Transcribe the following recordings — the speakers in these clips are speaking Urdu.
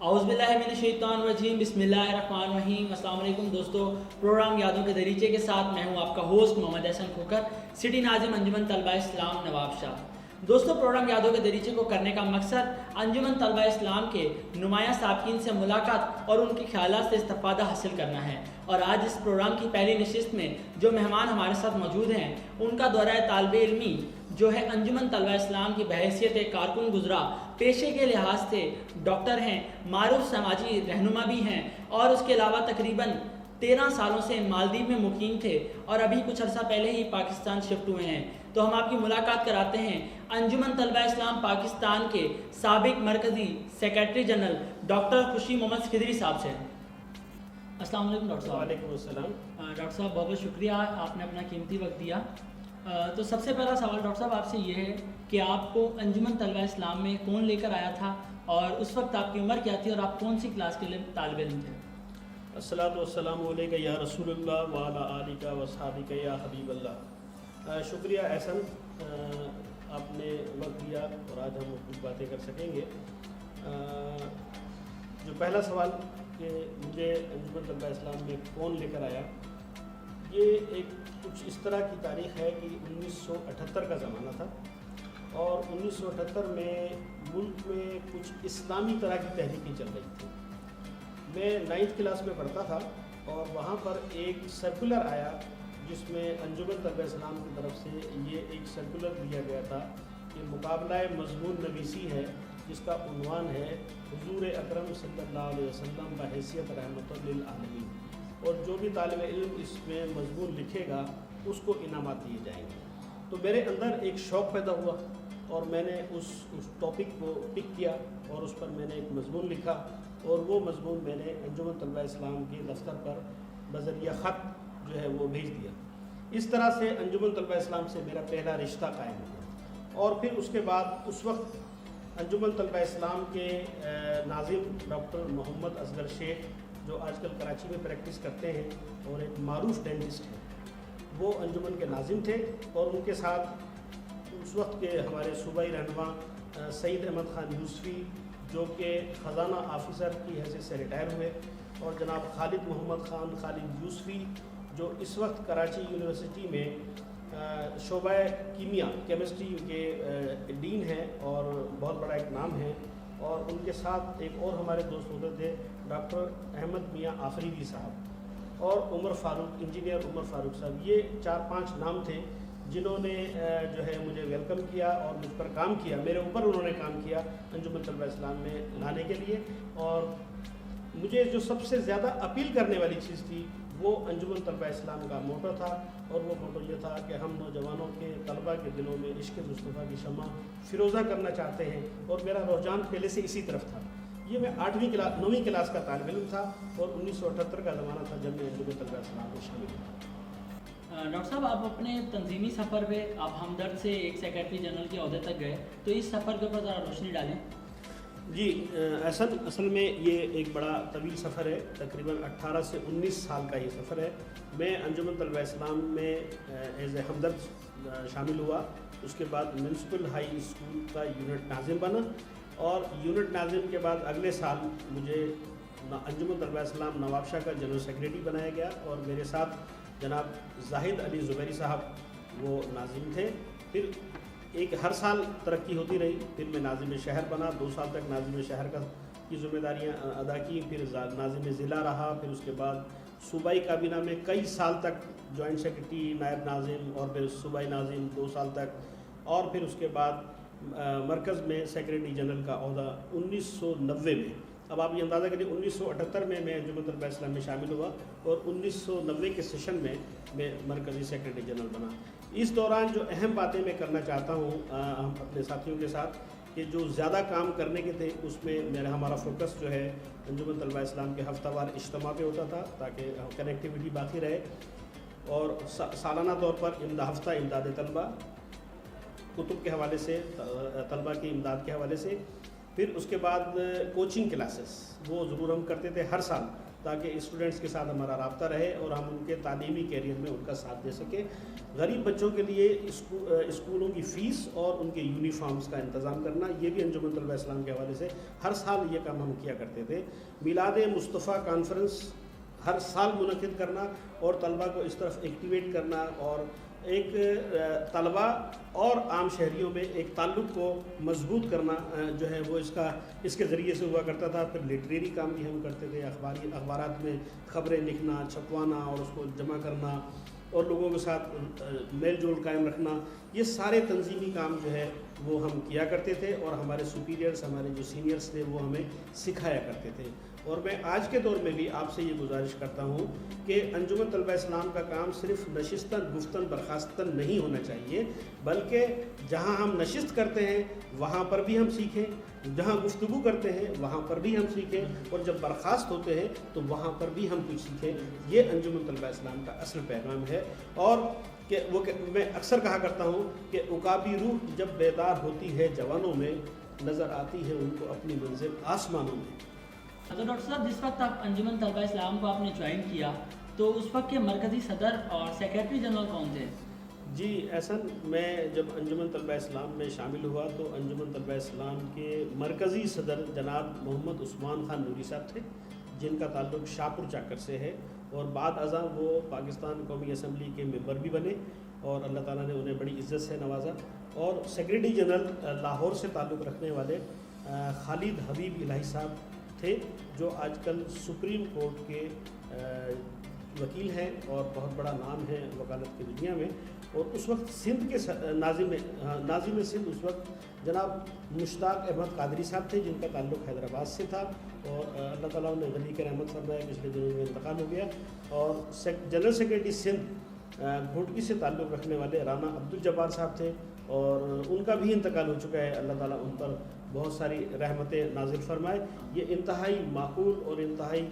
اعوذ باللہ من الشیطان الرجیم، بسم اللہ الرحمن الرحیم۔ السلام علیکم دوستو، پروگرام یادوں کے دریچے کے ساتھ میں ہوں آپ کا ہوسٹ محمد احسن کھوکر، سٹی ناظم انجمن طلبہ اسلام نواب شاہ۔ دوستو، پروگرام یادوں کے دریچے کو کرنے کا مقصد انجمن طلبہ اسلام کے نمایاں سابقین سے ملاقات اور ان کے خیالات سے استفادہ حاصل کرنا ہے۔ اور آج اس پروگرام کی پہلی نشست میں جو مہمان ہمارے ساتھ موجود ہیں، ان کا دورہ طالب علمی جو ہے انجمن طلبہ اسلام کی بحیثیت کارکن گزرا، پیشے کے لحاظ سے ڈاکٹر ہیں، معروف سماجی رہنما بھی ہیں، اور اس کے علاوہ تقریباً 13 سالوں سے مالدیپ میں مقیم تھے اور ابھی کچھ عرصہ پہلے ہی پاکستان شفٹ ہوئے ہیں۔ تو ہم آپ کی ملاقات کراتے ہیں انجمن طلبہ اسلام پاکستان کے سابق مرکزی سیکریٹری جنرل ڈاکٹر خوشی محمد خضری صاحب سے۔ السلام علیکم ڈاکٹر صاحب۔ وعلیکم السلام۔ ڈاکٹر صاحب بہت بہت شکریہ، آپ نے اپنا قیمتی وقت دیا۔ تو سب سے پہلا سوال ڈاکٹر صاحب آپ سے یہ ہے کہ آپ کو انجمن طلبہ اسلام میں کون لے کر آیا تھا، اور اس وقت آپ کی عمر کیا تھی، اور آپ کون سی کلاس کے لیے طالب علم تھے؟ الصلاۃ والسلام علیکہ یا رسول اللہ وعلی آلک وصحابک یا حبیب اللہ۔ شکریہ احسن، آپ نے وقت دیا اور آج ہم کچھ باتیں کر سکیں گے۔ جو پہلا سوال کہ مجھے انجمن طلبہ اسلام میں کون لے کر آیا، یہ ایک کچھ اس طرح کی تاریخ ہے کہ 1978 کا زمانہ تھا، اور 1978 میں ملک میں کچھ اسلامی طرح کی تحریکیں چل رہی تھیں۔ میں 9th کلاس میں پڑھتا تھا، اور وہاں پر ایک سرکولر آیا جس میں انجمن طلبہ اسلام کی طرف سے یہ ایک سرکولر دیا گیا تھا کہ مقابلہ مضمون نویسی ہے، جس کا عنوان ہے حضور اکرم صلی اللہ علیہ وسلم بحیثیت رحمۃ للعالمین، اور جو بھی طالب علم اس میں مضمون لکھے گا اس کو انعامات دیے جائیں گے۔ تو میرے اندر ایک شوق پیدا ہوا، اور میں نے اس ٹاپک کو پک کیا اور اس پر میں نے ایک مضمون لکھا، اور وہ مضمون میں نے انجمن طلبہ اسلام کے دفتر پر بذریعہ خط جو ہے وہ بھیج دیا۔ اس طرح سے انجمن طلبہ اسلام سے میرا پہلا رشتہ قائم ہوا۔ اور پھر اس کے بعد اس وقت انجمن طلبہ اسلام کے ناظم ڈاکٹر محمد اصغر شیخ، جو آج کل کراچی میں پریکٹس کرتے ہیں اور ایک معروف ڈینٹسٹ ہیں، وہ انجمن کے ناظم تھے، اور ان کے ساتھ اس وقت کے ہمارے صوبائی رہنما سعید احمد خان یوسفی، جو کہ خزانہ آفیسر کی حیثیت سے ریٹائر ہوئے، اور جناب خالد محمد خان خالد یوسفی، جو اس وقت کراچی یونیورسٹی میں شعبہ کیمیا کیمسٹری کے ڈین ہیں اور بہت بڑا ایک نام ہے۔ اور ان کے ساتھ ایک اور ہمارے دوست ہوتے تھے ڈاکٹر احمد میاں آفریدی صاحب، اور عمر فاروق، انجینئر عمر فاروق صاحب۔ یہ 4-5 نام تھے جنہوں نے جو ہے مجھے ویلکم کیا اور مجھ پر کام کیا، میرے اوپر انہوں نے کام کیا انجمن طلبہ اسلام میں لانے کے لیے۔ اور مجھے جو سب سے زیادہ اپیل کرنے والی چیز تھی وہ انجمن طلبہ اسلام کا موٹو تھا، اور وہ موٹو یہ تھا کہ ہم نوجوانوں کے طلبہ کے دلوں میں عشق مصطفیٰ کی شمع فروزہ کرنا چاہتے ہیں، اور میرا رجحان پہلے سے اسی طرف تھا۔ یہ میں 9ویں کلاس کا طالب علم تھا، اور 1978 کا زمانہ تھا جب میں انجمن طلبہ اسلام میں شامل ہوا۔ ڈاکٹر صاحب، آپ اپنے تنظیمی سفر پہ آپ ہمدرد سے ایک سیکریٹری جنرل کے عہدے تک گئے، تو اس سفر کے اوپر ذرا روشنی ڈالیں۔ جی، اصل میں یہ ایک بڑا طویل سفر ہے، تقریباً 18 سے 19 سال کا یہ سفر ہے۔ میں انجمن طلبہ اسلام میں ایز اے ہمدرد شامل ہوا، اس کے بعد میونسپل ہائی اسکول کا یونٹ ناظم بنا، اور یونٹ ناظم کے بعد اگلے سال مجھے انجمن طلبہ اسلام نواب شاہ کا جنرل سیکریٹری بنایا گیا، اور میرے ساتھ جناب زاہد علی زبیری صاحب وہ ناظم تھے۔ پھر ایک ہر سال ترقی ہوتی رہی، پھر میں ناظم شہر بنا، 2 سال تک ناظم شہر کی ذمہ داریاں ادا کی، پھر ناظم ضلع رہا، پھر اس کے بعد صوبائی کابینہ میں کئی سال تک جوائنٹ سیکریٹری، نائب ناظم، اور پھر صوبائی ناظم 2 سال تک، اور پھر اس کے بعد مرکز میں سیکریٹری جنرل کا عہدہ 1990 میں۔ اب آپ یہ اندازہ کریں، 1978 میں انجمن طلبہ اسلام میں شامل ہوا، اور 1990 کے سیشن میں میں مرکزی سیکریٹری جنرل بنا۔ اس دوران جو اہم باتیں میں کرنا چاہتا ہوں ہم اپنے ساتھیوں کے ساتھ، کہ جو زیادہ کام کرنے کے تھے اس میں ہمارا فوکس جو ہے انجمن طلبہ اسلام کے ہفتہ وار اجتماع پہ ہوتا تھا، تاکہ کنیکٹیوٹی باقی رہے، اور سالانہ طور پر ہفتہ امداد طلبہ، کتب کے حوالے سے، طلبہ کی امداد کے حوالے سے۔ پھر اس کے بعد کوچنگ کلاسز وہ ضرور ہم کرتے تھے ہر سال، تاکہ اسٹوڈنٹس کے ساتھ ہمارا رابطہ رہے اور ہم ان کے تعلیمی کیریئر میں ان کا ساتھ دے سکیں. غریب بچوں کے لیے اسکولوں کی فیس اور ان کے یونیفارمز کا انتظام کرنا, یہ بھی انجمن طلبہ اسلام کے حوالے سے ہر سال یہ کام ہم کیا کرتے تھے. میلاد مصطفیٰ کانفرنس ہر سال منعقد کرنا اور طلبہ کو اس طرف ایکٹیویٹ کرنا اور ایک طلبہ اور عام شہریوں میں ایک تعلق کو مضبوط کرنا جو ہے وہ اس کے ذریعے سے ہوا کرتا تھا. پھر لٹریری کام بھی ہم کرتے تھے, اخبارات میں خبریں لکھنا, چھپوانا اور اس کو جمع کرنا اور لوگوں کے ساتھ میل جول قائم رکھنا, یہ سارے تنظیمی کام جو ہے وہ ہم کیا کرتے تھے اور ہمارے سپیریئرس, ہمارے جو سینئرس تھے وہ ہمیں سکھایا کرتے تھے. اور میں آج کے دور میں بھی آپ سے یہ گزارش کرتا ہوں کہ انجمن طلبہ اسلام کا کام صرف نشستاً گفتاً برخاستاً نہیں ہونا چاہیے, بلکہ جہاں ہم نشست کرتے ہیں وہاں پر بھی ہم سیکھیں, جہاں گفتگو کرتے ہیں وہاں پر بھی ہم سیکھیں, اور جب برخاست ہوتے ہیں تو وہاں پر بھی ہم کچھ سیکھیں. یہ انجمن طلبہ اسلام کا اصل پیغام ہے. اور کہ میں اکثر کہا کرتا ہوں کہ عقابی روح جب بیدار ہوتی ہے جوانوں میں, نظر آتی ہے ان کو اپنی منزل آسمانوں میں. تو ڈاکٹر صاحب, جس وقت آپ انجمن طلبہ اسلام کو آپ نے جوائن کیا تو اس وقت کے مرکزی صدر اور سیکریٹری جنرل کون تھے؟ جی احسن, میں جب انجمن طلبہ اسلام میں شامل ہوا تو انجمن طلبہ اسلام کے مرکزی صدر جناب محمد عثمان خان نوری صاحب تھے, جن کا تعلق شاہپور چاکر سے ہے, اور بعد ازاں وہ پاکستان قومی اسمبلی کے ممبر بھی بنے اور اللہ تعالیٰ نے انہیں بڑی عزت سے نوازا. اور سیکریٹری جنرل لاہور سے تعلق رکھنے والے خالد حبیب الہی صاحب تھے, جو آج کل سپریم کورٹ کے وکیل ہیں اور بہت بڑا نام ہے وکالت کی دنیا میں. اور اس وقت سندھ کے ناظم سندھ اس وقت جناب مشتاق احمد قادری صاحب تھے, جن کا تعلق حیدرآباد سے تھا, اور اللہ تعالیٰ نے غنی کی رحمت فرمایا, پچھلے دنوں میں انتقال ہو گیا. اور جنرل سیکریٹری سندھ گھوٹکی سے تعلق رکھنے والے رانا عبدالجبار صاحب تھے, اور ان کا بھی انتقال ہو چکا ہے. اللہ تعالیٰ ان پر بہت ساری رحمتیں نازل فرمائے. یہ انتہائی معقول اور انتہائی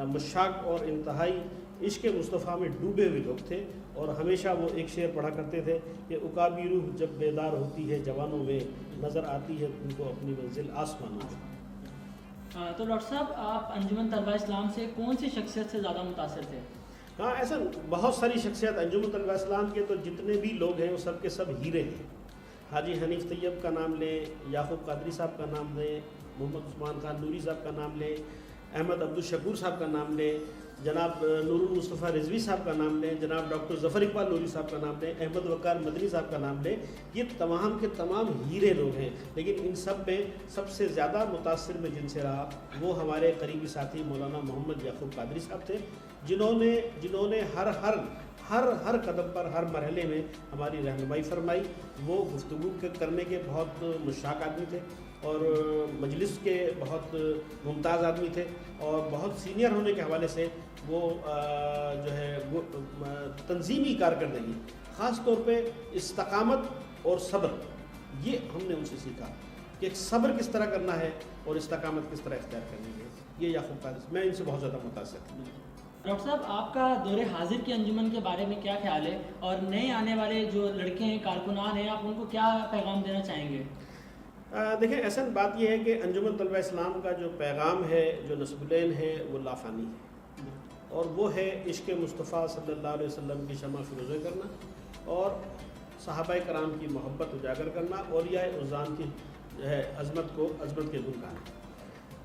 مشاق اور انتہائی عشق مصطفیٰ میں ڈوبے ہوئے لوگ تھے, اور ہمیشہ وہ ایک شعر پڑھا کرتے تھے کہ عقابی روح جب بیدار ہوتی ہے جوانوں میں, نظر آتی ہے ان کو اپنی منزل آسمانوں میں. تو ڈاکٹر صاحب, آپ انجمن طلبہ اسلام سے کون سی شخصیت سے زیادہ متاثر تھے؟ ہاں ایسا بہت ساری شخصیت انجمن طلبہ اسلام کے تو جتنے بھی لوگ ہیں وہ سب کے سب ہیرے ہیں. حاجی حنیف طیب کا نام لیں, یعقوب قادری صاحب کا نام لیں, محمد عثمان خان نوری صاحب کا نام لیں, احمد عبدالشکور صاحب کا نام لیں, جناب نور المصطفیٰ رضوی صاحب کا نام لیں, جناب ڈاکٹر ظفر اقبال نوری صاحب کا نام لیں, احمد وقار مدنی صاحب کا نام لیں. یہ تمام کے تمام ہیرے لوگ ہیں, لیکن ان سب میں سب سے زیادہ متاثر میں جن سے رہا وہ ہمارے قریبی ساتھی مولانا محمد یعقوب قادری صاحب تھے, جنہوں نے ہر قدم پر, ہر مرحلے میں ہماری رہنمائی فرمائی. وہ گفتگو کرنے کے بہت مشتاق آدمی تھے اور مجلس کے بہت ممتاز آدمی تھے, اور بہت سینئر ہونے کے حوالے سے وہ جو ہے وہ تنظیمی کارکردگی, خاص طور پہ استقامت اور صبر, یہ ہم نے ان سے سیکھا کہ صبر کس طرح کرنا ہے اور استقامت کس طرح اختیار کرنی ہے. یہ یعقوب قادری, میں ان سے بہت زیادہ متاثر ہوں. ڈاکٹر صاحب, آپ کا دور حاضر کی انجمن کے بارے میں کیا خیال ہے, اور نئے آنے والے جو لڑکے ہیں, کارکنان ہیں, آپ ان کو کیا پیغام دینا چاہیں گے؟ دیکھیں اصل بات یہ ہے کہ انجمن طلبہ اسلام کا جو پیغام ہے, جو نسب العین ہے, وہ لافانی ہے, اور وہ ہے عشق مصطفیٰ صلی اللہ علیہ وسلم کی شمع فروزہ کرنا اور صحابہ کرام کی محبت اجاگر کرنا, اولیاء عظام کی جو ہے عظمت کے گن گانا.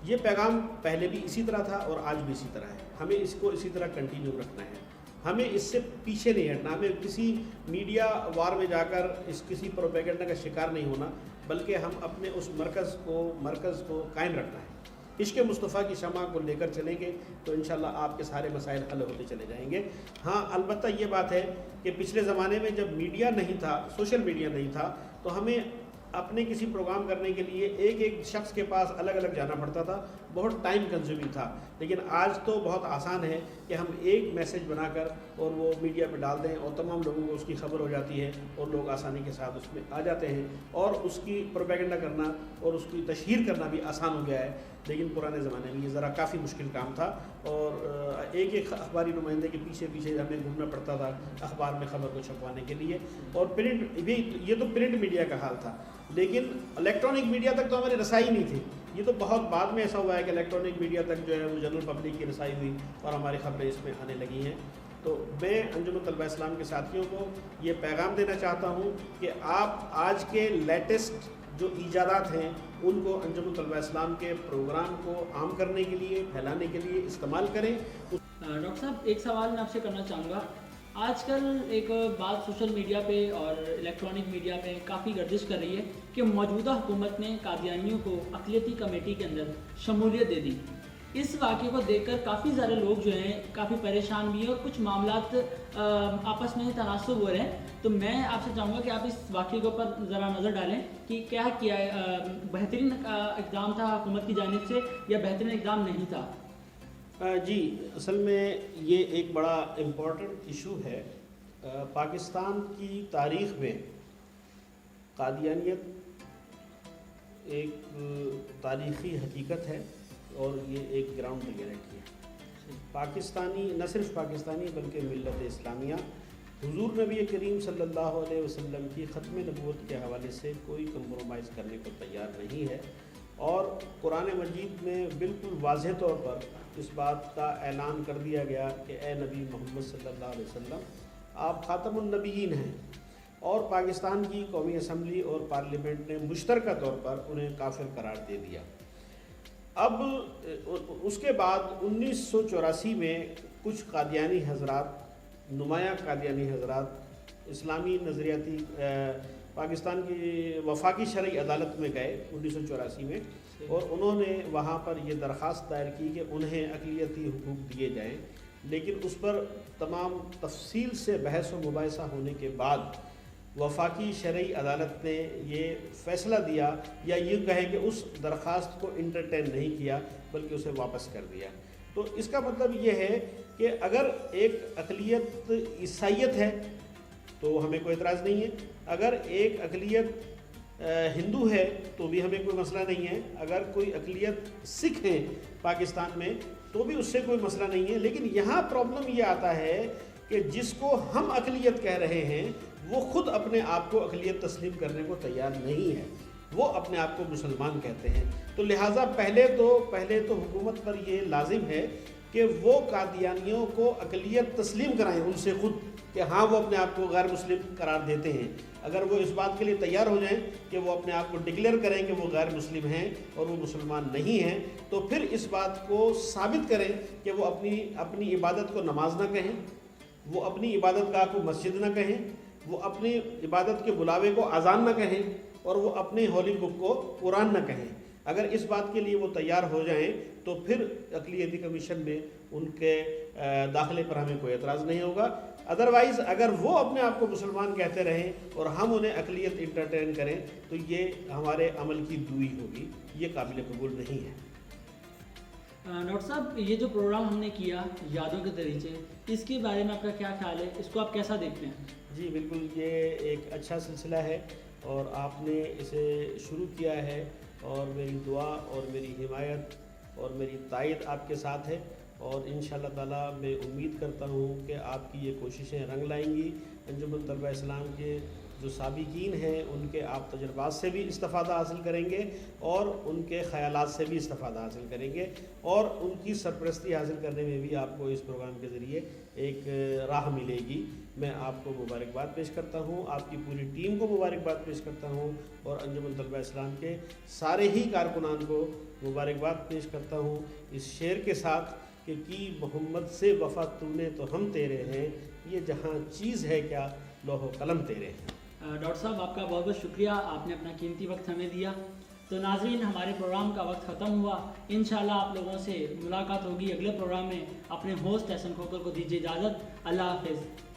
یہ پیغام پہلے بھی اسی طرح تھا اور آج بھی اسی طرح ہے. ہمیں اس کو اسی طرح کنٹینیو رکھنا ہے, ہمیں اس سے پیچھے نہیں ہٹنا, ہمیں کسی میڈیا وار میں جا کر کسی پروپیگنڈا کا شکار نہیں ہونا, بلکہ ہم اپنے اس مرکز کو قائم رکھنا ہے. عشق مصطفیٰ کی شمع کو لے کر چلیں گے تو انشاءاللہ آپ کے سارے مسائل حل ہوتے چلے جائیں گے. ہاں البتہ یہ بات ہے کہ پچھلے زمانے میں جب میڈیا نہیں تھا, سوشل میڈیا نہیں تھا, تو ہمیں اپنے کسی پروگرام کرنے کے لیے ایک شخص کے پاس الگ الگ جانا پڑتا تھا, بہت ٹائم کنزیومنگ تھا. لیکن آج تو بہت آسان ہے کہ ہم ایک میسج بنا کر اور وہ میڈیا پہ ڈال دیں اور تمام لوگوں کو اس کی خبر ہو جاتی ہے اور لوگ آسانی کے ساتھ اس میں آ جاتے ہیں, اور اس کی پروپیگنڈا کرنا اور اس کی تشہیر کرنا بھی آسان ہو گیا ہے. لیکن پرانے زمانے میں یہ ذرا کافی مشکل کام تھا, اور ایک اخباری نمائندے کے پیچھے ہمیں گھومنا پڑتا تھا اخبار میں خبر کو چھپوانے کے لیے. اور پرنٹ بھی, یہ تو پرنٹ میڈیا کا حال تھا, لیکن الیکٹرانک میڈیا تک تو ہماری رسائی نہیں تھی. یہ تو بہت بعد میں ایسا ہوا ہے کہ الیکٹرانک میڈیا تک جو ہے وہ جنرل پبلک کی رسائی ہوئی اور ہماری خبریں اس میں آنے لگی ہیں. تو میں انجمن طلبہ اسلام کے ساتھیوں کو یہ پیغام دینا چاہتا ہوں کہ آپ آج کے لیٹسٹ جو ایجادات ہیں ان کو انجمن طلبہ اسلام کے پروگرام کو عام کرنے کے لیے، پھیلانے کے لیے استعمال کریں. ڈاکٹر صاحب ایک سوال میں آپ سے کرنا چاہوں گا. آج کل ایک بات سوشل میڈیا پہ اور الیکٹرانک میڈیا پہ کافی گردش کر رہی ہے کہ موجودہ حکومت نے قادیانیوں کو اقلیتی کمیٹی کے اندر شمولیت دے دی. اس واقعے کو دیکھ کر کافی سارے لوگ جو ہیں کافی پریشان بھی ہیں اور کچھ معاملات آپس میں تناسب ہو رہے ہیں. تو میں آپ سے چاہوں گا کہ آپ اس واقعے کے اوپر ذرا نظر ڈالیں کہ کیا کیا بہترین اقدام تھا حکومت کی جانب سے یا بہترین اقدام نہیں تھا؟ جی، اصل میں یہ ایک بڑا امپورٹنٹ ایشو ہے. پاکستان کی تاریخ میں قادیانیت ایک تاریخی حقیقت ہے اور یہ ایک گراؤنڈ ریئلٹی ہے. پاکستانی، نہ صرف پاکستانی بلکہ ملت اسلامیہ حضور نبی کریم صلی اللہ علیہ وسلم کی ختم نبوت کے حوالے سے کوئی کمپرومائز کرنے کو تیار نہیں ہے. اور قرآن مجید میں بالکل واضح طور پر اس بات کا اعلان کر دیا گیا کہ اے نبی محمد صلی اللہ علیہ وسلم آپ خاتم النبیین ہیں. اور پاکستان کی قومی اسمبلی اور پارلیمنٹ نے مشترکہ طور پر انہیں کافر قرار دے دیا. اب اس کے بعد 1984 میں کچھ قادیانی حضرات، نمایاں قادیانی حضرات اسلامی نظریاتی پاکستان کی وفاقی شرعی عدالت میں گئے 1984 میں، اور انہوں نے وہاں پر یہ درخواست دائر کی کہ انہیں اقلیتی حقوق دیے جائیں. لیکن اس پر تمام تفصیل سے بحث و مباحثہ ہونے کے بعد وفاقی شرعی عدالت نے یہ فیصلہ دیا، یا یہ کہے کہ اس درخواست کو انٹرٹین نہیں کیا بلکہ اسے واپس کر دیا. تو اس کا مطلب یہ ہے کہ اگر ایک اقلیت عیسائیت ہے تو ہمیں کوئی اعتراض نہیں ہے، اگر ایک اقلیت ہندو ہے تو بھی ہمیں کوئی مسئلہ نہیں ہے، اگر کوئی اقلیت سکھ ہیں پاکستان میں تو بھی اس سے کوئی مسئلہ نہیں ہے. لیکن یہاں پرابلم یہ آتا ہے کہ جس کو ہم اقلیت کہہ رہے ہیں وہ خود اپنے آپ کو اقلیت تسلیم کرنے کو تیار نہیں ہے، وہ اپنے آپ کو مسلمان کہتے ہیں. تو لہٰذا پہلے تو حکومت پر یہ لازم ہے کہ وہ قادیانیوں کو اقلیت تسلیم کرائیں ان سے خود، کہ ہاں وہ اپنے آپ کو غیر مسلم قرار دیتے ہیں. اگر وہ اس بات کے لیے تیار ہو جائیں کہ وہ اپنے آپ کو ڈکلیئر کریں کہ وہ غیر مسلم ہیں اور وہ مسلمان نہیں ہیں، تو پھر اس بات کو ثابت کریں کہ وہ اپنی عبادت کو نماز نہ کہیں، وہ اپنی عبادت گاہ کو مسجد نہ کہیں، وہ اپنی عبادت کے بلاوے کو اذان نہ کہیں، اور وہ اپنی ہولی بک کو قرآن نہ کہیں. اگر اس بات کے لیے وہ تیار ہو جائیں تو پھر اقلیتی کمیشن میں ان کے داخلے پر ہمیں کوئی اعتراض نہیں ہوگا. ادروائز اگر وہ اپنے آپ کو مسلمان کہتے رہیں اور ہم انہیں اقلیت انٹرٹین کریں تو یہ ہمارے عمل کی دوئی ہوگی، یہ قابل قبول نہیں ہے. ڈاکٹر صاحب یہ جو پروگرام ہم نے کیا یادوں کے دریچے، اس کے بارے میں آپ کا کیا خیال ہے؟ اس کو آپ کیسا دیکھتے ہیں؟ جی بالکل، یہ ایک اچھا سلسلہ ہے اور آپ نے اسے شروع کیا ہے، اور میری دعا اور میری حمایت اور میری تائید آپ کے ساتھ ہے. اور انشاءاللہ تعالیٰ میں امید کرتا ہوں کہ آپ کی یہ کوششیں رنگ لائیں گی. انجمن طلبہ اسلام کے جو سابقین ہیں ان کے آپ تجربات سے بھی استفادہ حاصل کریں گے اور ان کے خیالات سے بھی استفادہ حاصل کریں گے، اور ان کی سرپرستی حاصل کرنے میں بھی آپ کو اس پروگرام کے ذریعے ایک راہ ملے گی. میں آپ کو مبارکباد پیش کرتا ہوں، آپ کی پوری ٹیم کو مبارکباد پیش کرتا ہوں، اور انجمن طلبہ اسلام کے سارے ہی کارکنان کو مبارکباد پیش کرتا ہوں اس شعر کے ساتھ کہ کی محمد سے وفا تو نے تو ہم تیرے ہیں، یہ جہاں چیز ہے کیا لوح و قلم تیرے ہیں. ڈاکٹر صاحب آپ کا بہت بہت شکریہ، آپ نے اپنا قیمتی وقت ہمیں دیا. تو ناظرین ہمارے پروگرام کا وقت ختم ہوا. انشاءاللہ آپ لوگوں سے ملاقات ہوگی اگلے پروگرام میں. اپنے ہوسٹ احسن کھوکر کو دیجیے اجازت. اللہ حافظ.